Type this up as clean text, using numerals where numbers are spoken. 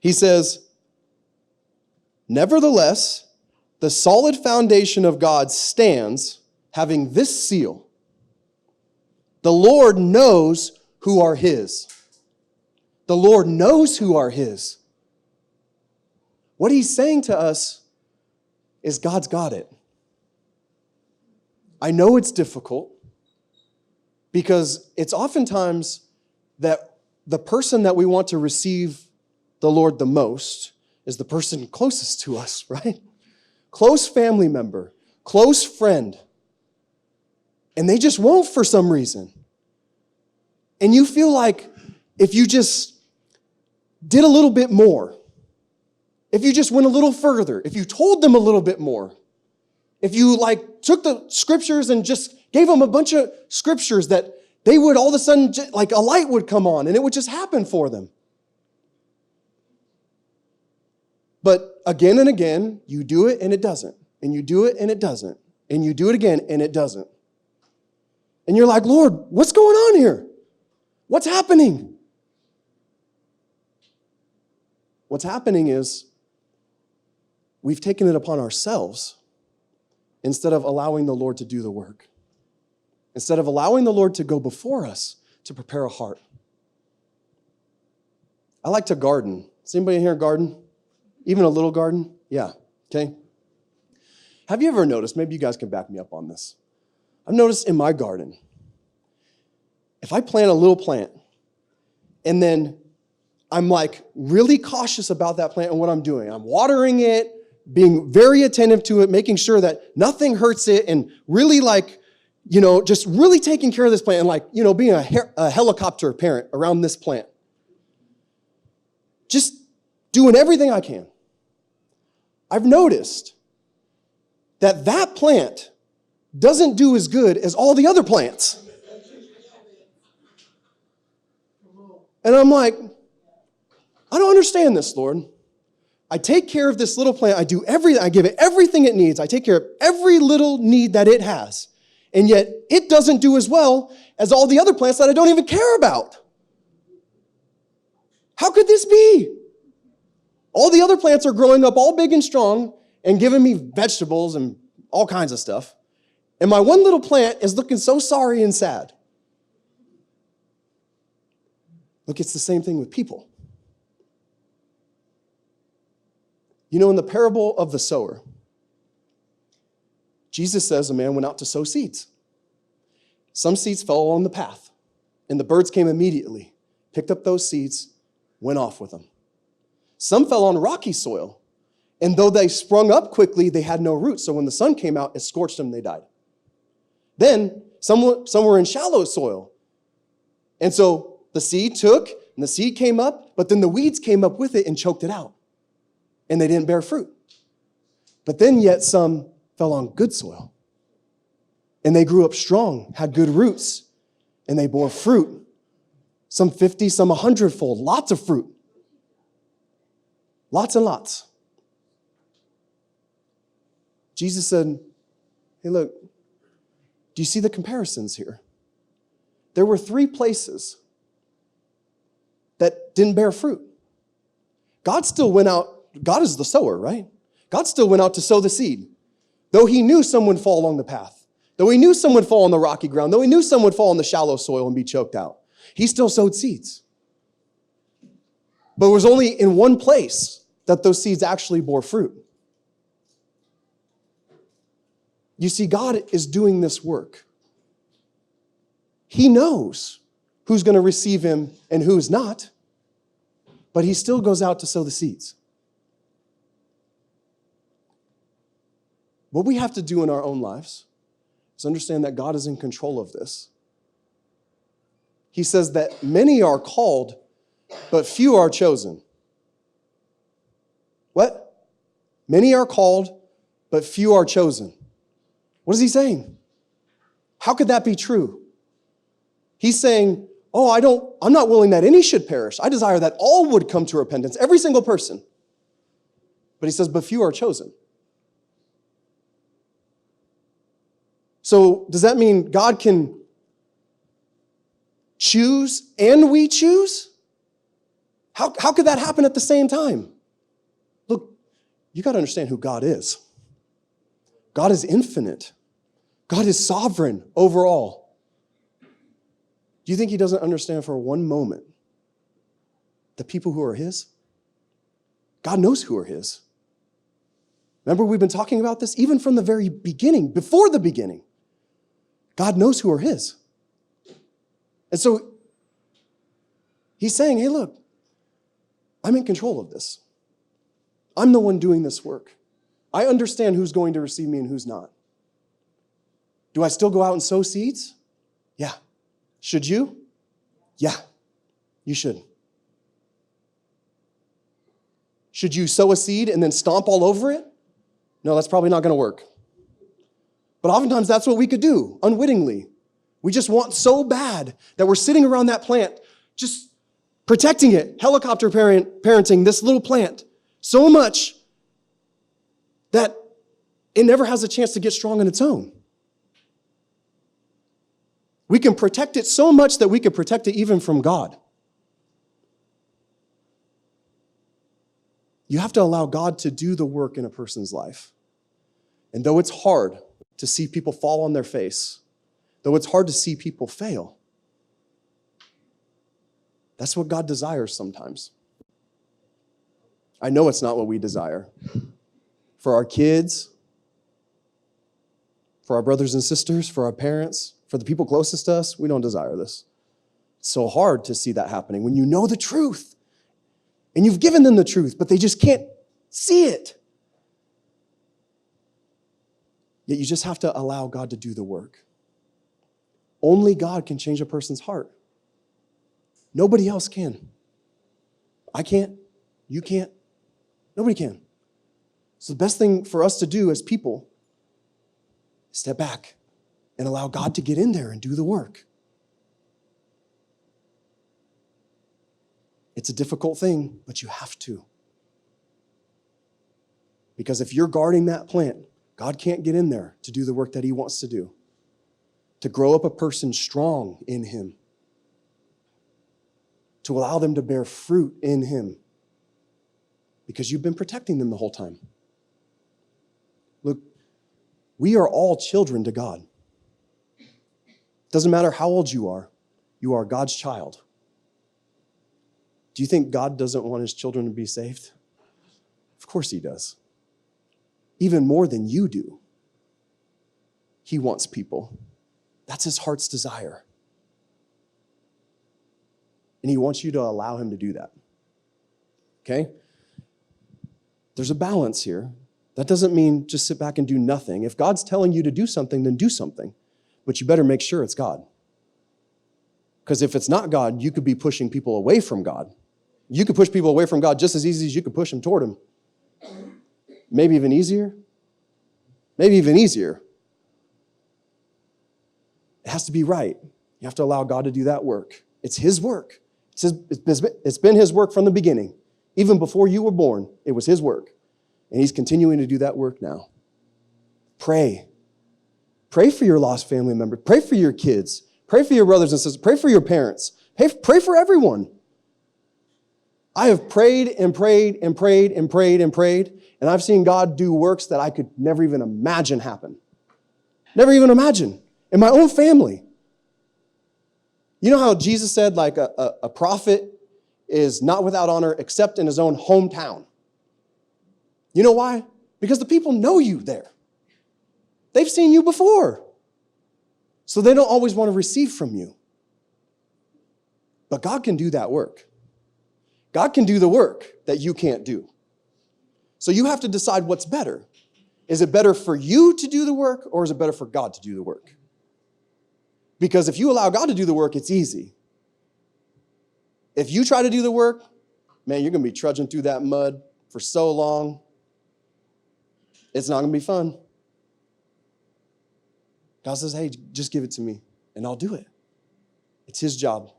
He says, nevertheless, the solid foundation of God stands, having this seal. The Lord knows who are his. The Lord knows who are his. What he's saying to us is God's got it. I know it's difficult because it's oftentimes that the person that we want to receive the Lord the most is the person closest to us, right? Close family member, close friend. And they just won't for some reason. And you feel like if you just did a little bit more, if you just went a little further, if you told them a little bit more, if you took the scriptures and just gave them a bunch of scriptures, that they would all of a sudden, like a light would come on and it would just happen for them. But again and again, you do it and it doesn't. And you do it and it doesn't. And you do it again and it doesn't. And you're like, Lord, what's going on here? What's happening? What's happening is we've taken it upon ourselves instead of allowing the Lord to do the work. Instead of allowing the Lord to go before us to prepare a heart. I like to garden. Does anybody here garden? Even a little garden? Yeah, okay. Have you ever noticed, maybe you guys can back me up on this. I've noticed in my garden, if I plant a little plant and then I'm really cautious about that plant and what I'm doing. I'm watering it, being very attentive to it, making sure that nothing hurts it, and really just really taking care of this plant and being a helicopter parent around this plant. Just doing everything I can. I've noticed that plant doesn't do as good as all the other plants. And I'm like, I don't understand this, Lord. I take care of this little plant. I do everything. I give it everything it needs. I take care of every little need that it has. And yet it doesn't do as well as all the other plants that I don't even care about. How could this be? All the other plants are growing up all big and strong and giving me vegetables and all kinds of stuff. And my one little plant is looking so sorry and sad. Look, it's the same thing with people. In the parable of the sower, Jesus says a man went out to sow seeds. Some seeds fell on the path, and the birds came immediately, picked up those seeds, went off with them. Some fell on rocky soil, and though they sprung up quickly, they had no roots. So when the sun came out, it scorched them, they died. Then some were in shallow soil. And so the seed took, and the seed came up, but then the weeds came up with it and choked it out. And they didn't bear fruit. But then yet some fell on good soil. And they grew up strong, had good roots, and they bore fruit. Some 50, some 100-fold, lots of fruit. Lots and lots. Jesus said, hey, look, do you see the comparisons here? There were 3 places that didn't bear fruit. God still went out. God is the sower, right? God still went out to sow the seed. Though he knew some would fall along the path. Though he knew some would fall on the rocky ground. Though he knew some would fall on the shallow soil and be choked out. He still sowed seeds. But it was only in one place that those seeds actually bore fruit. You see, God is doing this work. He knows who's going to receive him and who's not. But he still goes out to sow the seeds. What we have to do in our own lives is understand that God is in control of this. He says that many are called, but few are chosen. What? Many are called, but few are chosen. What is he saying? How could that be true? He's saying, I'm not willing that any should perish. I desire that all would come to repentance, every single person. But he says, but few are chosen. So does that mean God can choose and we choose? How could that happen at the same time? Look, you got to understand who God is. God is infinite. God is sovereign over all. Do you think he doesn't understand for one moment the people who are his? God knows who are his. Remember, we've been talking about this even from the very beginning, before the beginning. God knows who are his. And so he's saying, hey, look, I'm in control of this. I'm the one doing this work. I understand who's going to receive me and who's not. Do I still go out and sow seeds? Yeah. Should you? Yeah, you should. Should you sow a seed and then stomp all over it? No, that's probably not going to work. But oftentimes that's what we could do, unwittingly. We just want so bad that we're sitting around that plant, just protecting it, helicopter parenting this little plant so much that it never has a chance to get strong on its own. We can protect it so much that we can protect it even from God. You have to allow God to do the work in a person's life. And though it's hard to see people fall on their face, though it's hard to see people fail, that's what God desires sometimes. I know it's not what we desire. For our kids, for our brothers and sisters, for our parents, for the people closest to us, we don't desire this. It's so hard to see that happening when you know the truth and you've given them the truth, but they just can't see it. Yet you just have to allow God to do the work. Only God can change a person's heart. Nobody else can. I can't. You can't. Nobody can. So the best thing for us to do as people is step back and allow God to get in there and do the work. It's a difficult thing, but you have to. Because if you're guarding that plant, God can't get in there to do the work that he wants to do, to grow up a person strong in him, to allow them to bear fruit in him, because you've been protecting them the whole time. Look, we are all children to God. Doesn't matter how old you are God's child. Do you think God doesn't want his children to be saved? Of course he does. Even more than you do. He wants people. That's his heart's desire. And he wants you to allow him to do that. Okay? There's a balance here. That doesn't mean just sit back and do nothing. If God's telling you to do something, then do something. But you better make sure it's God. Because if it's not God, you could be pushing people away from God. You could push people away from God just as easy as you could push them toward him. Maybe even easier. Maybe even easier. It has to be right. You have to allow God to do that work. It's his work. It's been his work from the beginning. Even before you were born, it was his work. And he's continuing to do that work now. Pray. Pray for your lost family members. Pray for your kids. Pray for your brothers and sisters. Pray for your parents. Pray for everyone. I have prayed and prayed and prayed and prayed and prayed, and I've seen God do works that I could never even imagine happen. Never even imagine. In my own family. You know how Jesus said, like, a prophet is not without honor except in his own hometown? You know why? Because the people know you there. They've seen you before. So they don't always want to receive from you. But God can do that work. God can do the work that you can't do. So you have to decide what's better. Is it better for you to do the work, or is it better for God to do the work? Because if you allow God to do the work, it's easy. If you try to do the work, man, you're going to be trudging through that mud for so long. It's not going to be fun. God says, hey, just give it to me, and I'll do it. It's his job.